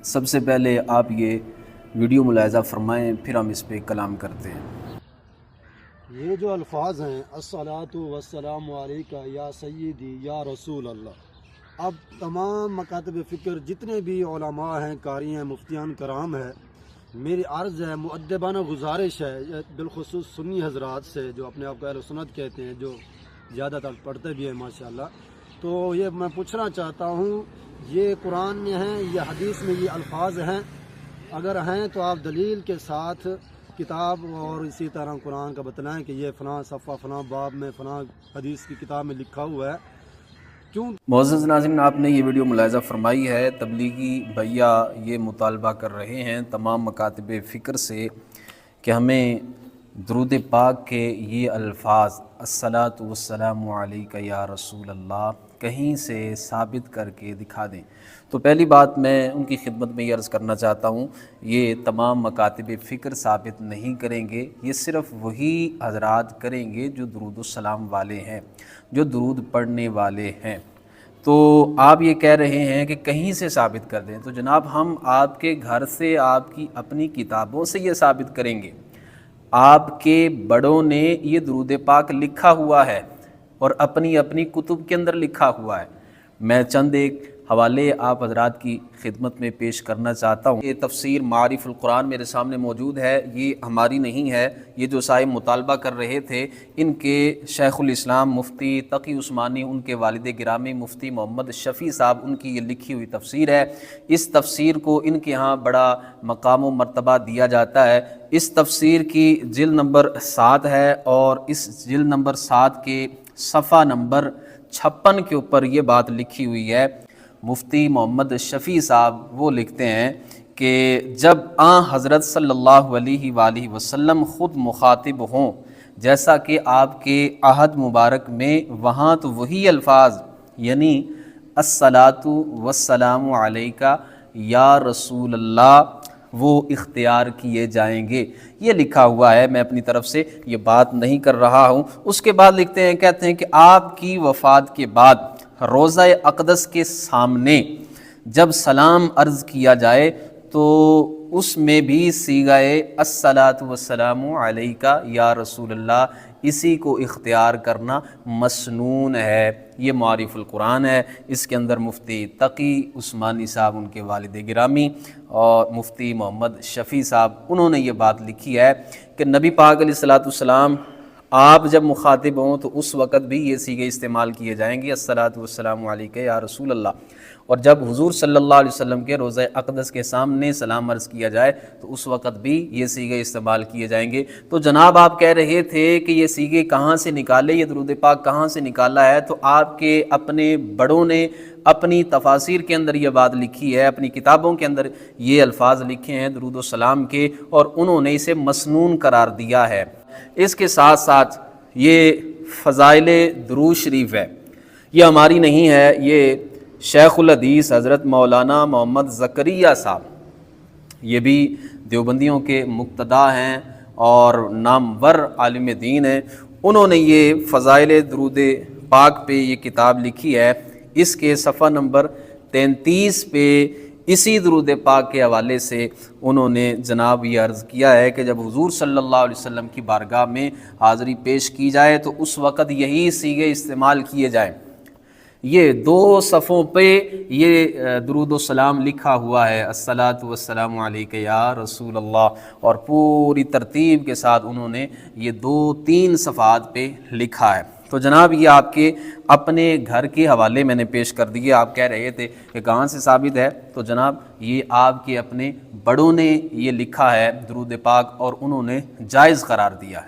سب سے پہلے آپ یہ ویڈیو ملاحظہ فرمائیں، پھر ہم اس پہ کلام کرتے ہیں۔ یہ جو الفاظ ہیں الصلاۃ والسلام علیکہ یا سیدی یا رسول اللہ، اب تمام مکاتب فکر جتنے بھی علماء ہیں، قاری ہیں، مفتیان کرام ہیں، میری عرض ہے، مؤدبانہ گزارش ہے بالخصوص سنی حضرات سے جو اپنے آپ کو اہل سنت کہتے ہیں، جو زیادہ تر پڑھتے بھی ہیں ماشاءاللہ، تو یہ میں پوچھنا چاہتا ہوں، یہ قرآن میں ہیں، یہ حدیث میں یہ الفاظ ہیں؟ اگر ہیں تو آپ دلیل کے ساتھ کتاب اور اسی طرح قرآن کا بتلائیں کہ یہ فلاں صفحہ فلاں باب میں فلاں حدیث کی کتاب میں لکھا ہوا ہے کیوں؟ معزز ناظرین، آپ نے یہ ویڈیو ملاحظہ فرمائی ہے، تبلیغی بھیا یہ مطالبہ کر رہے ہیں تمام مکاتب فکر سے کہ ہمیں درود پاک کے یہ الفاظ الصلاۃ والسلام علیکہ یا رسول اللہ کہیں سے ثابت کر کے دکھا دیں۔ تو پہلی بات میں ان کی خدمت میں یہ عرض کرنا چاہتا ہوں، یہ تمام مکاتب فکر ثابت نہیں کریں گے، یہ صرف وہی حضرات کریں گے جو درود السلام والے ہیں، جو درود پڑھنے والے ہیں۔ تو آپ یہ کہہ رہے ہیں کہ کہیں سے ثابت کر دیں، تو جناب ہم آپ کے گھر سے، آپ کی اپنی کتابوں سے یہ ثابت کریں گے۔ آپ کے بڑوں نے یہ درود پاک لکھا ہوا ہے اور اپنی اپنی کتب کے اندر لکھا ہوا ہے۔ میں چند ایک حوالے آپ حضرات کی خدمت میں پیش کرنا چاہتا ہوں۔ یہ تفسیر معارف القرآن میرے سامنے موجود ہے، یہ ہماری نہیں ہے، یہ جو صاحب مطالبہ کر رہے تھے ان کے شیخ الاسلام مفتی تقی عثمانی، ان کے والد گرامی مفتی محمد شفیع صاحب، ان کی یہ لکھی ہوئی تفسیر ہے۔ اس تفسیر کو ان کے ہاں بڑا مقام و مرتبہ دیا جاتا ہے۔ اس تفسیر کی جلد نمبر 7 ہے اور اس جلد نمبر 7 کے صفحہ نمبر 56 کے اوپر یہ بات لکھی ہوئی ہے۔ مفتی محمد شفیع صاحب وہ لکھتے ہیں کہ جب حضرت صلی اللہ علیہ وآلہ وسلم خود مخاطب ہوں، جیسا کہ آپ کے عہد مبارک میں، وہاں تو وہی الفاظ یعنی الصلاۃ والسلام علیکہ یا رسول اللہ وہ اختیار کیے جائیں گے۔ یہ لکھا ہوا ہے، میں اپنی طرف سے یہ بات نہیں کر رہا ہوں۔ اس کے بعد لکھتے ہیں، کہتے ہیں کہ آپ کی وفات کے بعد روضہ اقدس کے سامنے جب سلام عرض کیا جائے تو اس میں بھی صیغۂ الصلاۃ والسلام علیکہ یا رسول اللہ اسی کو اختیار کرنا مسنون ہے۔ یہ معارف القرآن ہے، اس کے اندر مفتی تقی عثمانی صاحب، ان کے والد گرامی، اور مفتی محمد شفیع صاحب، انہوں نے یہ بات لکھی ہے کہ نبی پاک علیہ الصلاۃ والسلام آپ جب مخاطب ہوں تو اس وقت بھی یہ صیغے استعمال کیے جائیں گے، الصلاۃ والسلام علیکہ یا رسول اللہ، اور جب حضور صلی اللہ علیہ وسلم کے روضہ اقدس کے سامنے سلام عرض کیا جائے تو اس وقت بھی یہ صیغے استعمال کیے جائیں گے۔ تو جناب آپ کہہ رہے تھے کہ یہ صیغے کہاں سے نکالے، یہ درود پاک کہاں سے نکالا ہے، تو آپ کے اپنے بڑوں نے اپنی تفاسیر کے اندر یہ بات لکھی ہے، اپنی کتابوں کے اندر یہ الفاظ لکھے ہیں درود و سلام کے، اور انہوں نے اسے مسنون قرار دیا ہے۔ اس کے ساتھ ساتھ یہ فضائل درود شریف ہے، یہ ہماری نہیں ہے، یہ شیخ الحدیث حضرت مولانا محمد زکریا صاحب، یہ بھی دیوبندیوں کے مقتدا ہیں اور نامور عالم دین ہیں، انہوں نے یہ فضائل درود پاک پہ یہ کتاب لکھی ہے۔ اس کے صفحہ نمبر 33 پہ اسی درود پاک کے حوالے سے انہوں نے جناب یہ عرض کیا ہے کہ جب حضور صلی اللہ علیہ وسلم کی بارگاہ میں حاضری پیش کی جائے تو اس وقت یہی صیغے استعمال کیے جائیں۔ یہ 2 صفحوں پہ یہ درود و سلام لکھا ہوا ہے، الصلاۃ والسلام علیکہ یا رسول اللہ، اور پوری ترتیب کے ساتھ انہوں نے یہ 2-3 صفحات پہ لکھا ہے۔ تو جناب یہ آپ کے اپنے گھر کے حوالے میں نے پیش کر دیے۔ آپ کہہ رہے تھے کہ کہاں سے ثابت ہے، تو جناب یہ آپ کے اپنے بڑوں نے یہ لکھا ہے درود پاک اور انہوں نے جائز قرار دیا ہے۔